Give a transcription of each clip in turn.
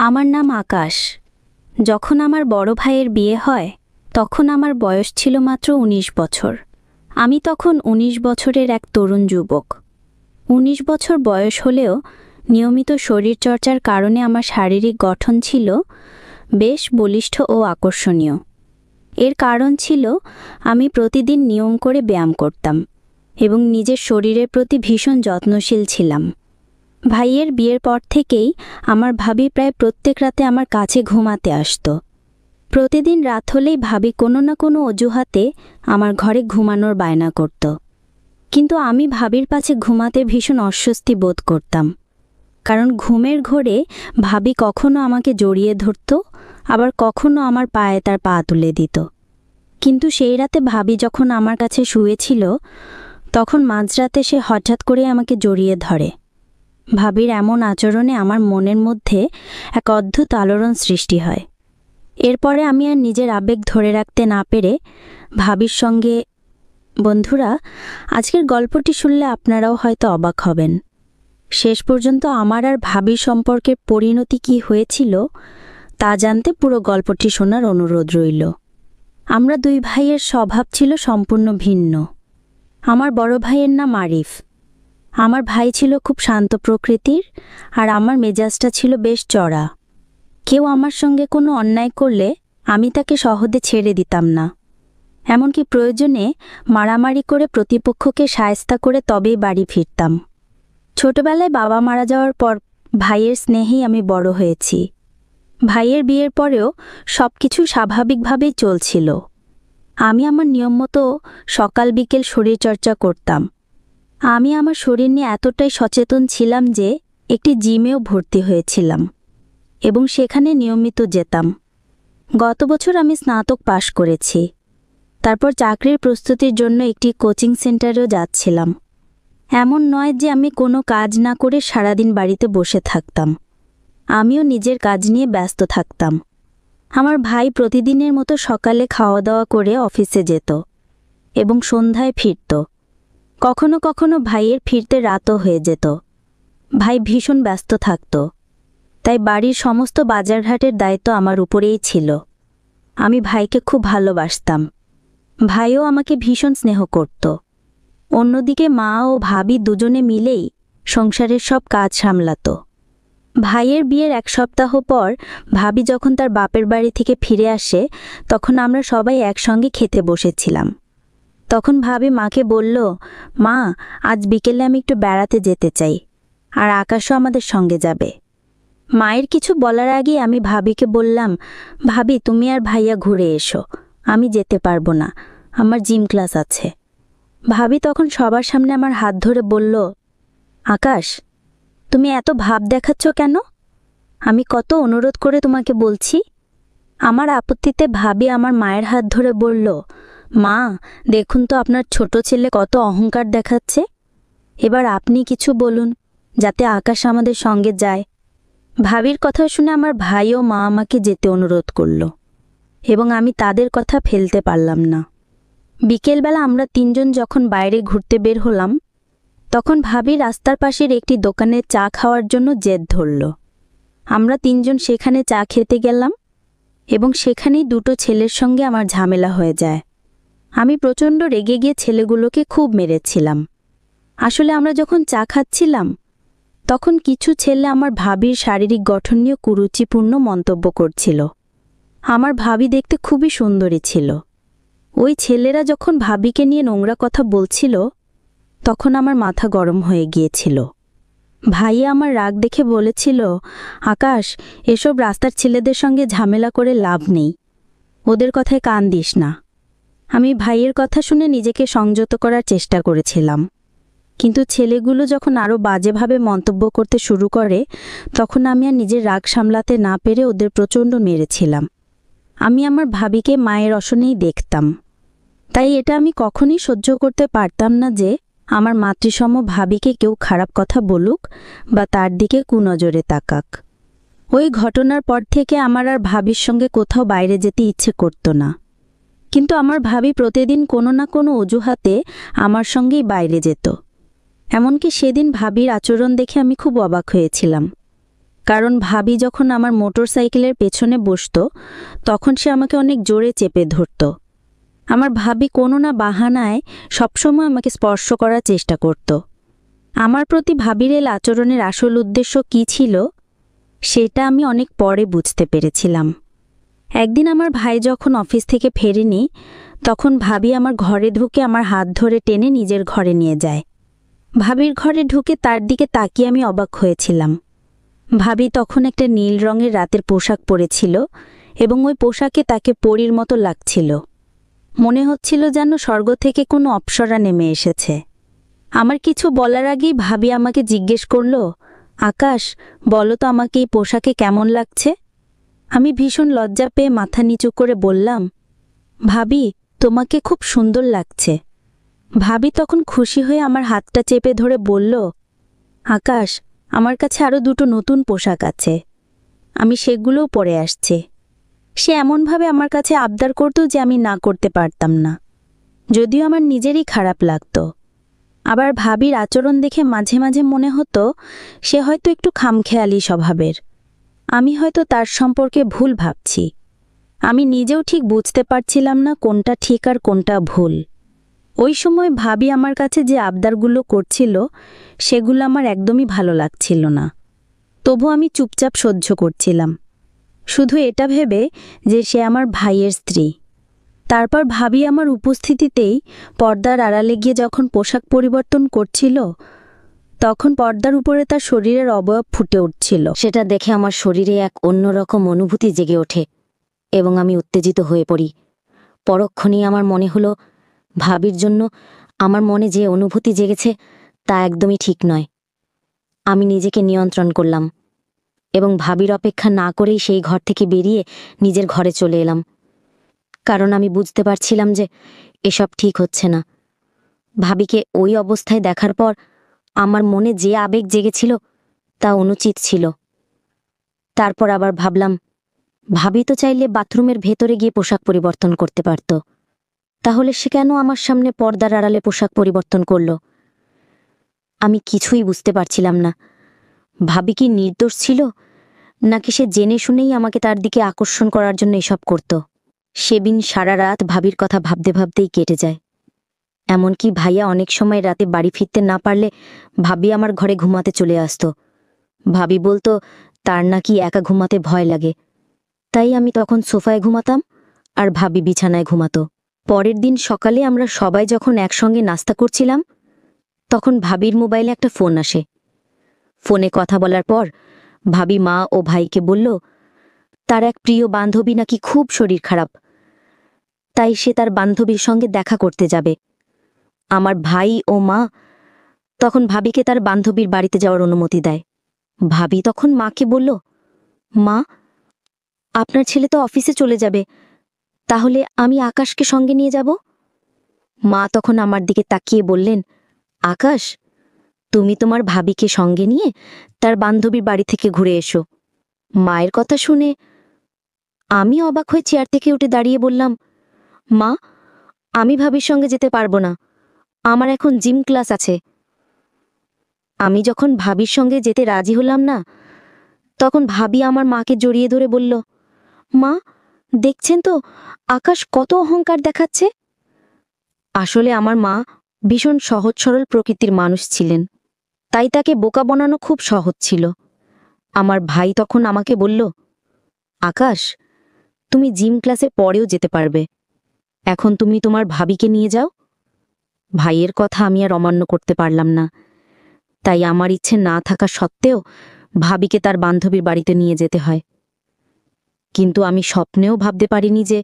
আমার নাম আকাশ। যখন আমার বড় ভাইয়ের বিয়ে হয় তখন আমার বয়স ছিল মাত্র ১৯ বছর। আমি তখন ১৯ বছরের এক তরুণ যুবক। ১৯ বছর বয়স হলেও নিয়মিত শরীরচর্চার কারণে আমার শারীরিক গঠন ছিল বেশ বলিষ্ঠ ও আকর্ষণীয়। এর কারণ ছিল আমি প্রতিদিন নিয়ম করে ব্যায়াম করতাম এবং নিজের শরীরের প্রতি ভীষণ যত্নশীল ছিলাম। ভাইয়ের বিয়ের পর থেকেই আমার ভাবি প্রায় প্রত্যেক রাতে আমার কাছে ঘুমাতে আসত। প্রতিদিন রাত হলেই ভাবি কোনো না কোনো অজুহাতে আমার ঘরে ঘুমানোর বায়না করত। কিন্তু আমি ভাবির পাশে ঘুমাতে ভীষণ অস্বস্তি বোধ করতাম, কারণ ঘুমের ঘোরে ভাবি কখনো আমাকে জড়িয়ে ধরত, আবার কখনো আমার পায়ে তার পা তুলে দিত। কিন্তু সেই রাতে ভাবি যখন আমার কাছে শুয়েছিল তখন মাঝরাতে সে হঠাৎ করে আমাকে জড়িয়ে ধরে। ভাবির এমন আচরণে আমার মনের মধ্যে এক অদ্ভুত আলোড়ন সৃষ্টি হয়। এরপরে আমি আর নিজের আবেগ ধরে রাখতে না পেরে ভাবির সঙ্গে বন্ধুরা, আজকের গল্পটি শুনলে আপনারাও হয়তো অবাক হবেন। শেষ পর্যন্ত আমার আর ভাবির সম্পর্কের পরিণতি কী হয়েছিল তা জানতে পুরো গল্পটি শোনার অনুরোধ রইল। আমরা দুই ভাইয়ের স্বভাব ছিল সম্পূর্ণ ভিন্ন। আমার বড় ভাইয়ের নাম আরিফ। আমার ভাই ছিল খুব শান্ত প্রকৃতির, আর আমার মেজাজটা ছিল বেশ চড়া। কেউ আমার সঙ্গে কোনো অন্যায় করলে আমি তাকে সহজে ছেড়ে দিতাম না। এমনকি প্রয়োজনে মারামারি করে প্রতিপক্ষকে শায়েস্তা করে তবেই বাড়ি ফিরতাম। ছোটবেলায় বাবা মারা যাওয়ার পর ভাইয়ের স্নেহেই আমি বড় হয়েছি। ভাইয়ের বিয়ের পরেও সব কিছু স্বাভাবিকভাবেই চলছিল। আমি আমার নিয়ম মতো সকাল বিকেল শরীরচর্চা করতাম। আমি আমার শরীর নিয়ে এতটাই সচেতন ছিলাম যে একটি জিমেও ভর্তি হয়েছিলাম এবং সেখানে নিয়মিত যেতাম। গত বছর আমি স্নাতক পাশ করেছি। তারপর চাকরির প্রস্তুতির জন্য একটি কোচিং সেন্টারেও যাচ্ছিলাম। এমন নয় যে আমি কোনো কাজ না করে সারাদিন বাড়িতে বসে থাকতাম। আমিও নিজের কাজ নিয়ে ব্যস্ত থাকতাম। আমার ভাই প্রতিদিনের মতো সকালে খাওয়া দাওয়া করে অফিসে যেত এবং সন্ধ্যায় ফিরত। কখনো কখনো ভাইয়ের ফিরতে রাতও হয়ে যেত। ভাই ভীষণ ব্যস্ত থাকত, তাই বাড়ির সমস্ত বাজারঘাটের দায়িত্ব আমার উপরেই ছিল। আমি ভাইকে খুব ভালোবাসতাম। ভাইও আমাকে ভীষণ স্নেহ করত। অন্যদিকে মা ও ভাবি দুজনে মিলেই সংসারের সব কাজ সামলাত। ভাইয়ের বিয়ের এক সপ্তাহ পর ভাবি যখন তার বাপের বাড়ি থেকে ফিরে আসে তখন আমরা সবাই একসঙ্গে খেতে বসেছিলাম। তখন ভাবি মাকে বলল, মা, আজ বিকেলে আমি একটু বেড়াতে যেতে চাই, আর আকাশও আমাদের সঙ্গে যাবে। মায়ের কিছু বলার আগে আমি ভাবিকে বললাম, ভাবি তুমি আর ভাইয়া ঘুরে এসো, আমি যেতে পারবো না, আমার জিম ক্লাস আছে। ভাবি তখন সবার সামনে আমার হাত ধরে বলল, আকাশ, তুমি এত ভাব দেখাচ্ছ কেন? আমি কত অনুরোধ করে তোমাকে বলছি। আমার আপত্তিতে ভাবি আমার মায়ের হাত ধরে বলল, মা, দেখুন তো আপনার ছোট ছেলে কত অহংকার দেখাচ্ছে। এবার আপনি কিছু বলুন যাতে আকাশ আমাদের সঙ্গে যায়। ভাবির কথা শুনে আমার ভাই ও মা আমাকে যেতে অনুরোধ করল এবং আমি তাদের কথা ফেলতে পারলাম না। বিকেলবেলা আমরা তিনজন যখন বাইরে ঘুরতে বের হলাম তখন ভাবি রাস্তার পাশের একটি দোকানে চা খাওয়ার জন্য জেদ ধরল। আমরা তিনজন সেখানে চা খেতে গেলাম এবং সেখানেই দুটো ছেলের সঙ্গে আমার ঝামেলা হয়ে যায়। আমি প্রচণ্ড রেগে গিয়ে ছেলেগুলোকে খুব মেরেছিলাম। আসলে আমরা যখন চা খাচ্ছিলাম তখন কিছু ছেলে আমার ভাবির শারীরিক গঠন নিয়ে কুরুচিপূর্ণ মন্তব্য করছিল। আমার ভাবি দেখতে খুবই সুন্দরী ছিল। ওই ছেলেরা যখন ভাবিকে নিয়ে নোংরা কথা বলছিল তখন আমার মাথা গরম হয়ে গিয়েছিল। ভাইয়া আমার রাগ দেখে বলেছিল, আকাশ, এসব রাস্তার ছেলেদের সঙ্গে ঝামেলা করে লাভ নেই, ওদের কথায় কান দিস না। আমি ভাইয়ের কথা শুনে নিজেকে সংযত করার চেষ্টা করেছিলাম, কিন্তু ছেলেগুলো যখন আরও বাজেভাবে মন্তব্য করতে শুরু করে তখন আমি আর নিজের রাগ সামলাতে না পেরে ওদের প্রচণ্ড মেরেছিলাম। আমি আমার ভাবিকে মায়ের অসনেই দেখতাম, তাই এটা আমি কখনই সহ্য করতে পারতাম না যে আমার মাতৃসম ভাবিকে কেউ খারাপ কথা বলুক বা তার দিকে কুনজরে তাকাক। ওই ঘটনার পর থেকে আমার আর ভাবির সঙ্গে কোথাও বাইরে যেতে ইচ্ছে করত না। কিন্তু আমার ভাবি প্রতিদিন কোনো না কোনো অজুহাতে আমার সঙ্গেই বাইরে যেত। এমনকি সেদিন ভাবির আচরণ দেখে আমি খুব অবাক হয়েছিলাম। কারণ ভাবি যখন আমার মোটরসাইকেলের পেছনে বসতো তখন সে আমাকে অনেক জোরে চেপে ধরত। আমার ভাবি কোনো না বাহানায় সবসময় আমাকে স্পর্শ করার চেষ্টা করত। আমার প্রতি ভাবির এই আচরণের আসল উদ্দেশ্য কী ছিল সেটা আমি অনেক পরে বুঝতে পেরেছিলাম। একদিন আমার ভাই যখন অফিস থেকে ফেরেনি তখন ভাবি আমার ঘরে ঢুকে আমার হাত ধরে টেনে নিজের ঘরে নিয়ে যায়। ভাবির ঘরে ঢুকে তার দিকে তাকিয়ে আমি অবাক হয়েছিলাম। ভাবি তখন একটা নীল রঙের রাতের পোশাক পরেছিল এবং ওই পোশাকে তাকে পরীর মতো লাগছিল। মনে হচ্ছিল যেন স্বর্গ থেকে কোনো অপ্সরা নেমে এসেছে। আমার কিছু বলার আগেই ভাবি আমাকে জিজ্ঞেস করল, আকাশ, বলো তো আমাকে এই পোশাকে কেমন লাগছে? আমি ভীষণ লজ্জা পেয়ে মাথা নিচু করে বললাম, ভাবি, তোমাকে খুব সুন্দর লাগছে। ভাবি তখন খুশি হয়ে আমার হাতটা চেপে ধরে বলল, আকাশ, আমার কাছে আরও দুটো নতুন পোশাক আছে, আমি সেগুলোও পরে আসছি। সে এমনভাবে আমার কাছে আবদার করত যে আমি না করতে পারতাম না, যদিও আমার নিজেরই খারাপ লাগত। আবার ভাবির আচরণ দেখে মাঝে মাঝে মনে হতো সে হয়তো একটু খামখেয়ালি স্বভাবের। আমি হয়তো তার সম্পর্কে ভুল ভাবছি। আমি নিজেও ঠিক বুঝতে পারছিলাম না কোনটা ঠিক আর কোনটা ভুল। ওই সময় ভাবি আমার কাছে যে আবদারগুলো করছিল সেগুলো আমার একদমই ভালো লাগছিল না। তবু আমি চুপচাপ সহ্য করছিলাম, শুধু এটা ভেবে যে সে আমার ভাইয়ের স্ত্রী। তারপর ভাবি আমার উপস্থিতিতেই পর্দার আড়ালে গিয়ে যখন পোশাক পরিবর্তন করছিল তখন পর্দার উপরে তার শরীরের অবয়ব ফুটে উঠছিল। সেটা দেখে আমার শরীরে এক অন্যরকম অনুভূতি জেগে ওঠে এবং আমি উত্তেজিত হয়ে পড়ি। পরক্ষণেই আমার মনে হলো ভাবির জন্য আমার মনে যে অনুভূতি জেগেছে তা একদমই ঠিক নয়। আমি নিজেকে নিয়ন্ত্রণ করলাম এবং ভাবির অপেক্ষা না করেই সেই ঘর থেকে বেরিয়ে নিজের ঘরে চলে এলাম, কারণ আমি বুঝতে পারছিলাম যে এসব ঠিক হচ্ছে না। ভাবিকে ওই অবস্থায় দেখার পর আমার মনে যে আবেগ জেগেছিল তা অনুচিত ছিল। তারপর আবার ভাবলাম, ভাবি তো চাইলে বাথরুমের ভেতরে গিয়ে পোশাক পরিবর্তন করতে পারত, তাহলে সে কেন আমার সামনে পর্দার আড়ালে পোশাক পরিবর্তন করল? আমি কিছুই বুঝতে পারছিলাম না। ভাবি কি নির্দোষ ছিল, নাকি সে জেনে শুনেই আমাকে তার দিকে আকর্ষণ করার জন্য এসব করত? সেদিন সারা রাত ভাবির কথা ভাবতে ভাবতেই কেটে যায়। এমনকি ভাইয়া অনেক সময় রাতে বাড়ি ফিরতে না পারলে ভাবি আমার ঘরে ঘুমাতে চলে আসত। ভাবি বলতো তার নাকি একা ঘুমাতে ভয় লাগে, তাই আমি তখন সোফায় ঘুমাতাম আর ভাবি বিছানায় ঘুমাতো। পরের দিন সকালে আমরা সবাই যখন একসঙ্গে নাস্তা করছিলাম তখন ভাবির মোবাইলে একটা ফোন আসে। ফোনে কথা বলার পর ভাবি মা ও ভাইকে বলল তার এক প্রিয় বান্ধবী নাকি খুব শরীর খারাপ, তাই সে তার বান্ধবীর সঙ্গে দেখা করতে যাবে। আমার ভাই ও মা তখন ভাবিকে তার বান্ধবীর বাড়িতে যাওয়ার অনুমতি দেয়। ভাবি তখন মাকে বলল, মা, আপনার ছেলে তো অফিসে চলে যাবে, তাহলে আমি আকাশকে সঙ্গে নিয়ে যাব। মা তখন আমার দিকে তাকিয়ে বললেন, আকাশ, তুমি তোমার ভাবিকে সঙ্গে নিয়ে তার বান্ধবীর বাড়ি থেকে ঘুরে এসো। মায়ের কথা শুনে আমি অবাক হয়ে চেয়ার থেকে উঠে দাঁড়িয়ে বললাম, মা, আমি ভাবির সঙ্গে যেতে পারবো না, আমার এখন জিম ক্লাস আছে। আমি যখন ভাবির সঙ্গে যেতে রাজি হলাম না তখন ভাবি আমার মাকে জড়িয়ে ধরে বলল, মা, দেখছেন তো আকাশ কত অহংকার দেখাচ্ছে। আসলে আমার মা ভীষণ সহজ সরল প্রকৃতির মানুষ ছিলেন, তাই তাকে বোকা বানানো খুব সহজ ছিল। আমার ভাই তখন আমাকে বলল, আকাশ, তুমি জিম ক্লাসে পরেও যেতে পারবে, এখন তুমি তোমার ভাবিকে নিয়ে যাও। ভাইয়ের কথা আমি আর অমান্য করতে পারলাম না, তাই আমার ইচ্ছে না থাকা সত্ত্বেও ভাবিকে তার বান্ধবীর বাড়িতে নিয়ে যেতে হয়। কিন্তু আমি স্বপ্নেও ভাবতে পারিনি যে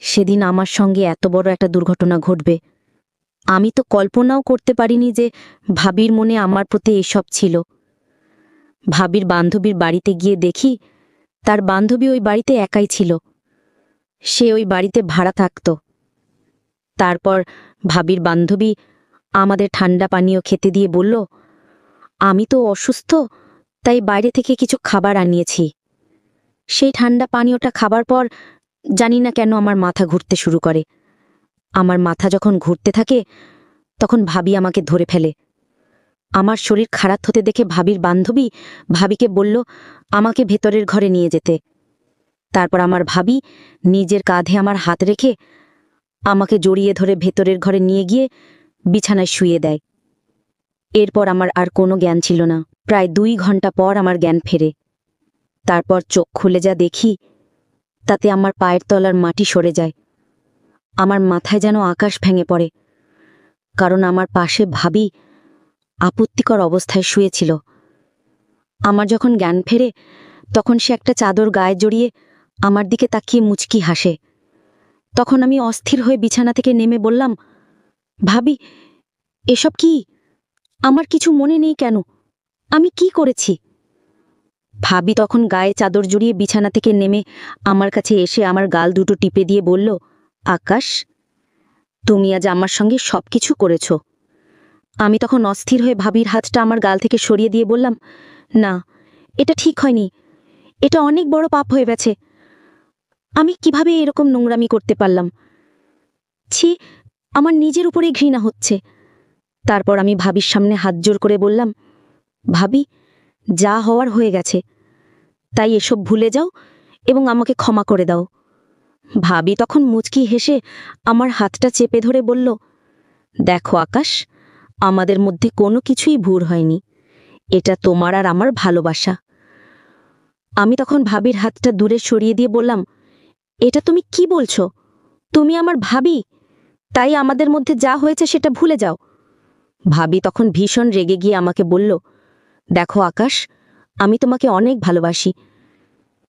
সেদিন আমার সঙ্গে এত বড় একটা দুর্ঘটনা ঘটবে। আমি তো কল্পনাও করতে পারিনি যে ভাবির মনে আমার প্রতি এসব ছিল। ভাবির বান্ধবীর বাড়িতে গিয়ে দেখি তার বান্ধবী ওই বাড়িতে একাই ছিল, সে ওই বাড়িতে ভাড়া থাকত। তারপর ভাবির বান্ধবী আমাদের ঠান্ডা পানীয় খেতে দিয়ে বলল, আমি তো অসুস্থ, তাই বাইরে থেকে কিছু খাবার আনিয়েছি। সেই ঠান্ডা পানীয়টা খাবার পর জানি না কেন আমার মাথা ঘুরতে শুরু করে। আমার মাথা যখন ঘুরতে থাকে তখন ভাবি আমাকে ধরে ফেলে। আমার শরীর খারাপ হতে দেখে ভাবির বান্ধবী ভাবিকে বলল আমাকে ভেতরের ঘরে নিয়ে যেতে। তারপর আমার ভাবি নিজের কাঁধে আমার হাত রেখে আমাকে জড়িয়ে ধরে ভেতরের ঘরে নিয়ে গিয়ে বিছানায় শুইয়ে দেয়। এরপর আমার আর কোনো জ্ঞান ছিল না। প্রায় 2 ঘন্টা পর আমার জ্ঞান ফেরে। তারপর চোখ খুলে যা দেখি তাতে আমার পায়ের তলার মাটি সরে যায়। আমার মাথায় যেন আকাশ ভেঙে পড়ে, কারণ আমার পাশে ভাবি আপত্তিকর অবস্থায় শুয়েছিল। আমার যখন জ্ঞান ফেরে তখন সে একটা চাদর গায়ে জড়িয়ে আমার দিকে তাকিয়ে মুচকি হাসে। তখন আমি অস্থির হয়ে বিছানা থেকে নেমে বললাম, ভাবি এসব কি? আমার কিছু মনে নেই কেন? আমি কি করেছি? ভাবি তখন গায়ে চাদর জড়িয়ে বিছানা থেকে নেমে আমার কাছে এসে আমার গাল দুটো টিপে দিয়ে বলল, আকাশ, তুমি আজ আমার সঙ্গে সবকিছু করেছ। আমি তখন অস্থির হয়ে ভাবির হাতটা আমার গাল থেকে সরিয়ে দিয়ে বললাম, না, এটা ঠিক হয়নি, এটা অনেক বড় পাপ হয়ে গেছে। আমি কিভাবে এরকম নোংরামি করতে পারলাম? ছি, আমার নিজের উপরে ঘৃণা হচ্ছে। তারপর আমি ভাবির সামনে হাত জোর করে বললাম, ভাবি, যা হওয়ার হয়ে গেছে, তাই এসব ভুলে যাও এবং আমাকে ক্ষমা করে দাও। ভাবি তখন মুচকি হেসে আমার হাতটা চেপে ধরে বলল, দেখো আকাশ, আমাদের মধ্যে কোনো কিছুই ভুল হয়নি, এটা তোমার আর আমার ভালোবাসা। আমি তখন ভাবির হাতটা দূরে সরিয়ে দিয়ে বললাম, এটা তুমি কি বলছো? তুমি আমার ভাবি, তাই আমাদের মধ্যে যা হয়েছে সেটা ভুলে যাও। ভাবি তখন ভীষণ রেগে গিয়ে আমাকে বলল, দেখো আকাশ, আমি তোমাকে অনেক ভালোবাসি।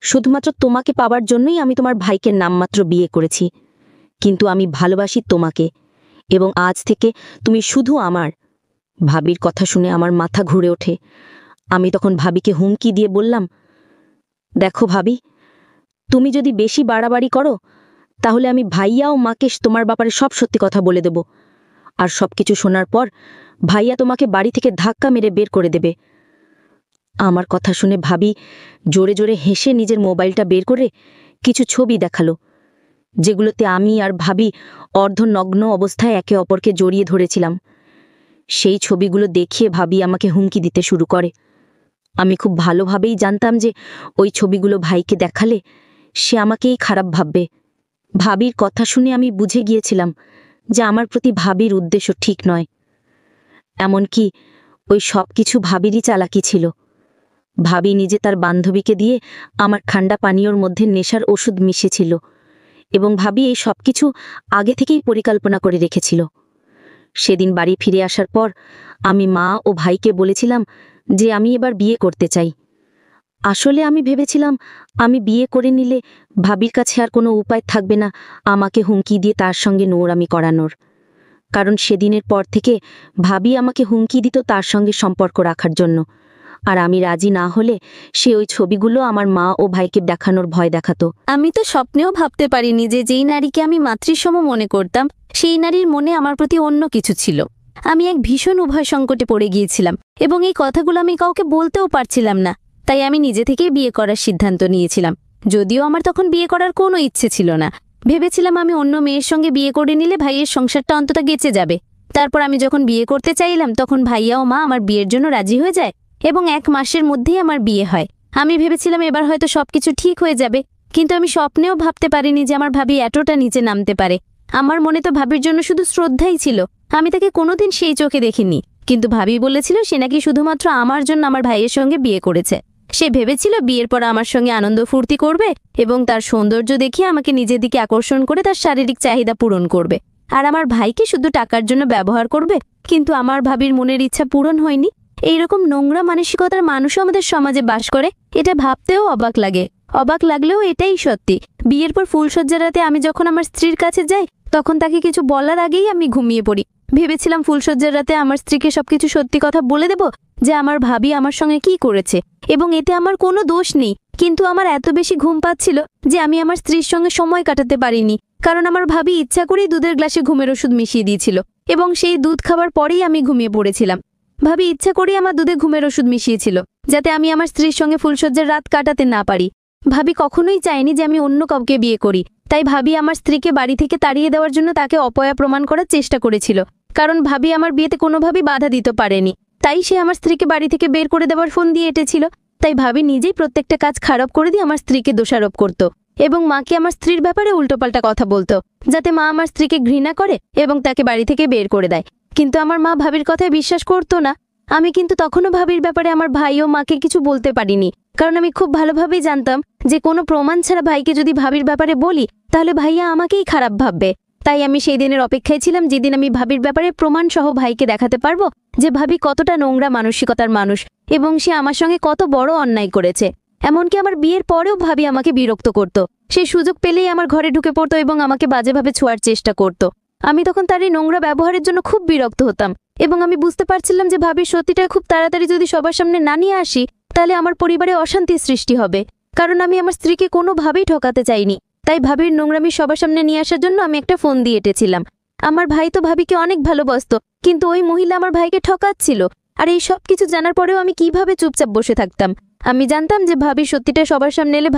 শুধুমাত্র তোমাকে পাওয়ার জন্যই আমি তোমার ভাইকে নামমাত্র বিয়ে করেছি, কিন্তু আমি ভালোবাসি তোমাকে, এবং আজ থেকে তুমি শুধু আমার। ভাবির কথা শুনে আমার মাথা ঘুরে ওঠে। আমি তখন ভাবিকে হুমকি দিয়ে বললাম, দেখো ভাবি, তুমি যদি বেশি বাড়াবাড়ি করো তাহলে আমি ভাইয়া ও মাকে তোমার ব্যাপারে সব সত্যি কথা বলে দেব, আর সবকিছু শোনার পর ভাইয়া তোমাকে বাড়ি থেকে ধাক্কা মেরে বের করে দেবে। আমার কথা শুনে ভাবি জোরে জোরে হেসে নিজের মোবাইলটা বের করে কিছু ছবি দেখালো, যেগুলোতে আমি আর ভাবি অর্ধনগ্ন অবস্থায় একে অপরকে জড়িয়ে ধরেছিলাম। সেই ছবিগুলো দেখিয়ে ভাবি আমাকে হুমকি দিতে শুরু করে। আমি খুব ভালোভাবেই জানতাম যে ওই ছবিগুলো ভাইকে দেখালে সে আমাকেই খারাপ ভাববে। ভাবির কথা শুনে আমি বুঝে গিয়েছিলাম যে আমার প্রতি ভাবির উদ্দেশ্য ঠিক নয়। এমনকি ওই সব কিছু ভাবিরই চালাকি ছিল। ভাবি নিজে তার বান্ধবীকে দিয়ে আমার ঠান্ডা পানীয়র মধ্যে নেশার ওষুধ মিশেছিল, এবং ভাবি এই সব কিছু আগে থেকেই পরিকল্পনা করে রেখেছিল। সেদিন বাড়ি ফিরে আসার পর আমি মা ও ভাইকে বলেছিলাম যে আমি এবার বিয়ে করতে চাই। আসলে আমি ভেবেছিলাম আমি বিয়ে করে নিলে ভাবির কাছে আর কোনো উপায় থাকবে না আমাকে হুমকি দিয়ে তার সঙ্গে নোংরামি করানোর, কারণ সেদিনের পর থেকে ভাবি আমাকে হুমকি দিত তার সঙ্গে সম্পর্ক রাখার জন্য, আর আমি রাজি না হলে সে ওই ছবিগুলো আমার মা ও ভাইকে দেখানোর ভয় দেখাতো। আমি তো স্বপ্নেও ভাবতে পারিনি যে যেই নারীকে আমি মাতৃসম মনে করতাম সেই নারীর মনে আমার প্রতি অন্য কিছু ছিল। আমি এক ভীষণ উভয় সংকটে পড়ে গিয়েছিলাম, এবং এই কথাগুলো আমি কাউকে বলতেও পারছিলাম না। তাই আমি নিজে থেকেই বিয়ে করার সিদ্ধান্ত নিয়েছিলাম, যদিও আমার তখন বিয়ে করার কোনো ইচ্ছে ছিল না। ভেবেছিলাম আমি অন্য মেয়ের সঙ্গে বিয়ে করে নিলে ভাইয়ের সংসারটা অন্তত গেঁচে যাবে। তারপর আমি যখন বিয়ে করতে চাইলাম তখন ভাইয়া ও মা আমার বিয়ের জন্য রাজি হয়ে যায়, এবং 1 মাসের মধ্যেই আমার বিয়ে হয়। আমি ভেবেছিলাম এবার হয়তো সবকিছু ঠিক হয়ে যাবে, কিন্তু আমি স্বপ্নেও ভাবতে পারিনি যে আমার ভাবি এতটা নিচে নামতে পারে। আমার মনে তো ভাবির জন্য শুধু শ্রদ্ধাই ছিল, আমি তাকে কোনোদিন সেই চোখে দেখিনি। কিন্তু ভাবি বলেছিল সে নাকি শুধুমাত্র আমার জন্য আমার ভাইয়ের সঙ্গে বিয়ে করেছে। সে ভেবেছিল বিয়ের পর আমার সঙ্গে আনন্দ ফুর্তি করবে এবং তার সৌন্দর্য দেখিয়ে আমাকে নিজের দিকে আকর্ষণ করে তার শারীরিক চাহিদা পূরণ করবে, আর আমার ভাইকে শুধু টাকার জন্য ব্যবহার করবে। কিন্তু আমার ভাবির মনের ইচ্ছা পূরণ হয়নি। এইরকম নোংরা মানসিকতার মানুষও আমাদের সমাজে বাস করে, এটা ভাবতেও অবাক লাগে। অবাক লাগলেও এটাই সত্যি। বিয়ের পর ফুলসজ্জা রাতে আমি যখন আমার স্ত্রীর কাছে যাই তখন তাকে কিছু বলার আগেই আমি ঘুমিয়ে পড়ি। ভেবেছিলাম ফুলসজ্জার রাতে আমার স্ত্রীকে সবকিছু সত্যি কথা বলে দেব, যে আমার ভাবি আমার সঙ্গে কি করেছে, এবং এতে আমার কোনো দোষ নেই। কিন্তু আমার এত বেশি ঘুম পাচ্ছিল যে আমি আমার স্ত্রীর সঙ্গে সময় কাটাতে পারিনি, কারণ আমার ভাবি ইচ্ছা করেই দুধের গ্লাসে ঘুমের ওষুধ মিশিয়ে দিয়েছিল, এবং সেই দুধ খাবার পরেই আমি ঘুমিয়ে পড়েছিলাম। ভাবি ইচ্ছা করেই আমার দুধে ঘুমের ওষুধ মিশিয়েছিল যাতে আমি আমার স্ত্রীর সঙ্গে ফুলসজ্জার রাত কাটাতে না পারি। ভাবি কখনোই চায়নি যে আমি অন্য কাউকে বিয়ে করি, তাই ভাবি আমার স্ত্রীকে বাড়ি থেকে তাড়িয়ে দেওয়ার জন্য তাকে অপয়া প্রমাণ করার চেষ্টা করেছিল, কারণ ভাবি আমার বিয়েতে কোনোভাবেই বাধা দিতে পারেনি। তাই সে আমার স্ত্রীকে বাড়ি থেকে বের করে দেওয়ার ফোন দিয়ে এঁটেছিল। তাই ভাবি নিজেই প্রত্যেকটা কাজ খারাপ করে দিয়ে আমার স্ত্রীকে দোষারোপ করত এবং মাকে আমার স্ত্রীর ব্যাপারে উল্টোপাল্টা কথা বলতো, যাতে মা আমার স্ত্রীকে ঘৃণা করে এবং তাকে বাড়ি থেকে বের করে দেয়। কিন্তু আমার মা ভাবির কথায় বিশ্বাস করতো না। আমি কিন্তু তখনও ভাবির ব্যাপারে আমার ভাই ও মাকে কিছু বলতে পারিনি, কারণ আমি খুব ভালোভাবেই জানতাম যে কোনো প্রমাণ ছাড়া ভাইকে যদি ভাবির ব্যাপারে বলি তাহলে ভাইয়া আমাকেই খারাপ ভাববে। তাই আমি সেই দিনের অপেক্ষায় ছিলাম যেদিন আমি ভাবির ব্যাপারে প্রমাণ সহ ভাইকে দেখাতে পারবো যে ভাবি কতটা নোংরা মানসিকতার মানুষ এবং সে আমার সঙ্গে কত বড় অন্যায় করেছে। এমনকি আমার বিয়ের পরেও ভাবি আমাকে বিরক্ত করত। সেই সুযোগ পেলেই আমার ঘরে ঢুকে পড়তো এবং আমাকে বাজেভাবে ছোঁয়ার চেষ্টা করত। আমি তখন তার এই নোংরা ব্যবহারের জন্য খুব বিরক্ত হতাম এবং আমি বুঝতে পারছিলাম যে ভাবির সত্যিটা খুব তাড়াতাড়ি যদি সবার সামনে না নিয়ে আসি তাহলে আমার পরিবারে অশান্তির সৃষ্টি হবে, কারণ আমি আমার স্ত্রীকে কোনোভাবেই ঠকাতে চাইনি। তাই ভাবির নোংরামি সবার সামনে নিয়ে আসার জন্য আমি একটা ফোন দিয়ে এঁটেছিলাম। আমার ভাই তো ভাবিকে অনেক ভালোবাসতো, কিন্তু ওই মহিলা আমার ভাইকে ঠকাচ্ছিল। আর এই সব কিছু জানার পরেও আমি কিভাবে চুপচাপ বসে থাকতাম? আমি জানতাম যে ভাবি সত্যিটা সবার সামনে এলে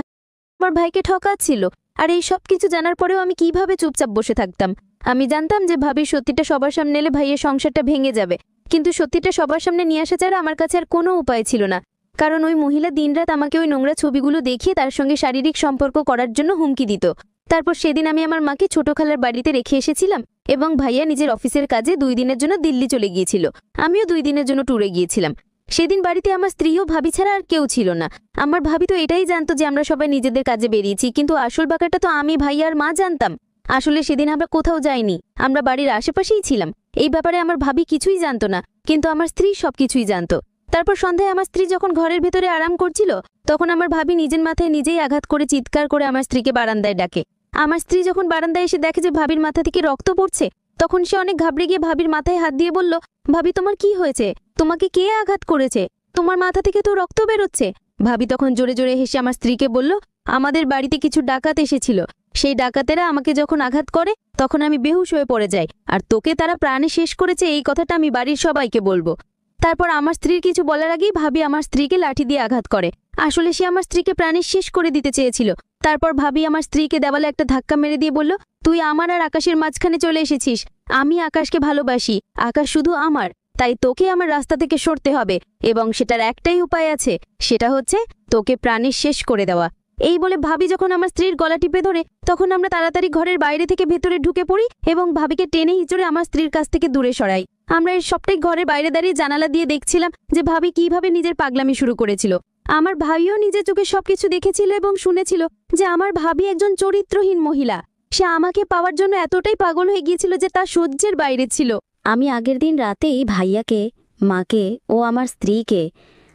আমার ভাইকে ঠকাচ্ছিল। আর এই সব কিছু জানার পরেও আমি কিভাবে চুপচাপ বসে থাকতাম? আমি জানতাম যে ভাবির সত্যিটা সবার সামনে এলে ভাইয়ের সংসারটা ভেঙে যাবে, কিন্তু সত্যিটা সবার সামনে নিয়ে আসা ছাড়া আমার কাছে আর কোনো উপায় ছিল না, কারণ ওই মহিলা দিনরাত আমাকে ওই নোংরা ছবিগুলো দেখিয়ে তার সঙ্গে শারীরিক সম্পর্ক করার জন্য হুমকি দিত। তারপর সেদিন আমি আমার মাকে ছোট খালার বাড়িতে রেখে এসেছিলাম এবং ভাইয়া নিজের অফিসের কাজে 2 দিনের জন্য দিল্লি চলে গিয়েছিল। আমিও 2 দিনের জন্য ট্যুরে গিয়েছিলাম। সেদিন বাড়িতে আমার স্ত্রীও ভাবি ছাড়া আর কেউ ছিল না। আমার ভাবি তো এটাই জানতো যে আমরা সবাই নিজেদের কাজে বেরিয়েছি, কিন্তু আসল ব্যাপারটা তো আমি, ভাইয়া আর মা জানতাম। আসলে সেদিন আমরা কোথাও যাইনি, আমরা বাড়ির আশেপাশেই ছিলাম। এই ব্যাপারে আমার ভাবি কিছুই জানতো না, কিন্তু আমার স্ত্রী সবকিছুই জানতো। তারপর সন্ধ্যায় আমার স্ত্রী যখন ঘরের ভেতরে আরাম করছিল তখন আমার ভাবি নিজের মাথায় নিজেই আঘাত করে চিৎকার করে আমার স্ত্রীকে বারান্দায় ডাকে। আমার স্ত্রী যখন বারান্দায় এসে দেখে যে ভাবির মাথা থেকে রক্ত পড়ছে, তখন সে অনেক ঘাবড়ে গিয়ে ভাবির মাথায় হাত দিয়ে বলল, ভাবি তোমার কি হয়েছে? তোমাকে কে আঘাত করেছে? তোমার মাথা থেকে তো রক্ত বেরোচ্ছে। ভাবি তখন জোরে জোরে হেসে আমার স্ত্রীকে বলল, আমাদের বাড়িতে কিছু ডাকাত এসেছিল, সেই ডাকাতেরা আমাকে যখন আঘাত করে তখন আমি বেহুশ হয়ে পড়ে যাই, আর তোকে তারা প্রাণে শেষ করেছে এই কথাটা আমি বাড়ির সবাইকে বলবো। তারপর আমার স্ত্রীর কিছু বলার আগেই ভাবি আমার স্ত্রীকে লাঠি দিয়ে আঘাত করে। আসলে সে আমার স্ত্রীকে প্রাণে শেষ করে দিতে চেয়েছিল। তারপর ভাবি আমার স্ত্রীকে দেওয়ালে একটা ধাক্কা মেরে দিয়ে বলল, তুই আমার আর আকাশের মাঝখানে চলে এসেছিস। আমি আকাশকে ভালোবাসি, আকাশ শুধু আমার, তাই তোকে আমার রাস্তা থেকে সরতে হবে এবং সেটার একটাই উপায় আছে, সেটা হচ্ছে তোকে প্রাণে শেষ করে দেওয়া। এই বলে ভাবি যখন আমার স্ত্রীর গলা টিপে ধরে তখন আমরা তাড়াতাড়ি ঘরের বাইরে থেকে ভেতরে ঢুকে পড়ি এবং ভাবিকে টেনে হিঁচড়ে আমার স্ত্রীর কাছ থেকে দূরে সরাই। আমরা এই সবটাই ঘরের বাইরে দাঁড়িয়ে জানালা দিয়ে দেখছিলাম যে ভাবি কিভাবে নিজের পাগলামি শুরু করেছিল। আমার ভাইও নিজের চোখে সবকিছু দেখেছিল এবং শুনেছিল যে আমার ভাবি একজন চরিত্রহীন মহিলা। সে আমাকে পাওয়ার জন্য এতটাই পাগল হয়ে গিয়েছিল যে তা সহ্যের বাইরে ছিল। আমি আগের দিন রাতেই ভাইয়াকে, মাকে ও আমার স্ত্রীকে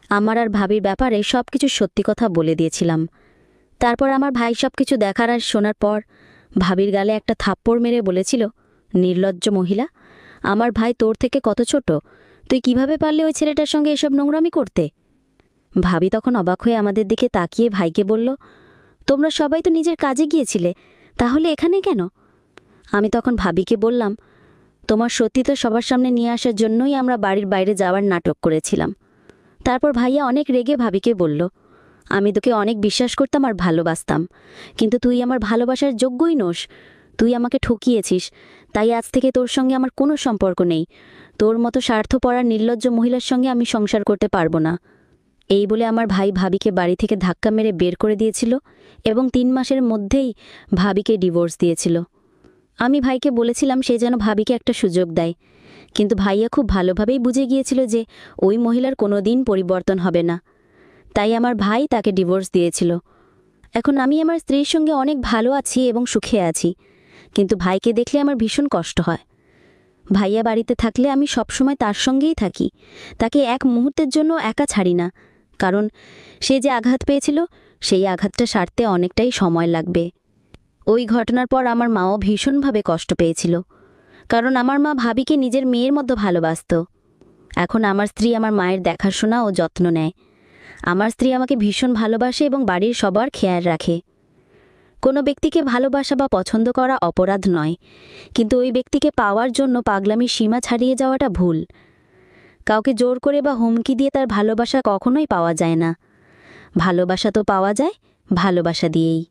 আমার আর ভাবির ব্যাপারে সবকিছু সত্যি কথা বলে দিয়েছিলাম। তারপর আমার ভাই সবকিছু দেখার আর শোনার পর ভাবির গালে একটা থাপ্পড় মেরে বলেছিল, নির্লজ্জ মহিলা, আমার ভাই তোর থেকে কত ছোট, তুই কিভাবে পারলে ওই ছেলেটার সঙ্গে এসব নোংরামি করতে? ভাবি তখন অবাক হয়ে আমাদের দিকে তাকিয়ে ভাইকে বলল, তোমরা সবাই তো নিজের কাজে গিয়েছিলে, তাহলে এখানে কেন? আমি তখন ভাবিকে বললাম, তোমার সত্যি তো সবার সামনে নিয়ে আসার জন্যই আমরা বাড়ির বাইরে যাওয়ার নাটক করেছিলাম। তারপর ভাইয়া অনেক রেগে ভাবিকে বলল, আমি তোকে অনেক বিশ্বাস করতাম আর ভালোবাসতাম, কিন্তু তুই আমার ভালোবাসার যোগ্যই নোস। তুই আমাকে ঠকিয়েছিস, তাই আজ থেকে তোর সঙ্গে আমার কোনো সম্পর্ক নেই। তোর মতো স্বার্থপরা নির্লজ্জ মহিলার সঙ্গে আমি সংসার করতে পারবো না। এই বলে আমার ভাই ভাবিকে বাড়ি থেকে ধাক্কা মেরে বের করে দিয়েছিল এবং 3 মাসের মধ্যেই ভাবিকে ডিভোর্স দিয়েছিল। আমি ভাইকে বলেছিলাম সে যেন ভাবিকে একটা সুযোগ দেয়, কিন্তু ভাইয়া খুব ভালোভাবেই বুঝে গিয়েছিল যে ওই মহিলার কোনো দিন পরিবর্তন হবে না। তাই আমার ভাই তাকে ডিভোর্স দিয়েছিল। এখন আমি আমার স্ত্রীর সঙ্গে অনেক ভালো আছি এবং সুখে আছি, কিন্তু ভাইকে দেখলে আমার ভীষণ কষ্ট হয়। ভাইয়া বাড়িতে থাকলে আমি সবসময় তার সঙ্গেই থাকি, তাকে এক মুহূর্তের জন্য একা ছাড়ি না, কারণ সে যে আঘাত পেয়েছিল সেই আঘাতটা সারতে অনেকটাই সময় লাগবে। ওই ঘটনার পর আমার মাও ভীষণভাবে কষ্ট পেয়েছিল, কারণ আমার মা ভাবিকে নিজের মেয়ের মতো ভালোবাসত। এখন আমার স্ত্রী আমার মায়ের দেখাশোনা ও যত্ন নেয়। আমার স্ত্রী আমাকে ভীষণ ভালোবাসে এবং বাড়ির সবার খেয়াল রাখে। কোনো ব্যক্তিকে ভালোবাসা বা পছন্দ করা অপরাধ নয়, কিন্তু ওই ব্যক্তিকে পাওয়ার জন্য পাগলামির সীমা ছাড়িয়ে যাওয়াটা ভুল। কাউকে জোর করে বা হুমকি দিয়ে তার ভালোবাসা কখনোই পাওয়া যায় না। ভালোবাসা তো পাওয়া যায় ভালোবাসা দিয়েই।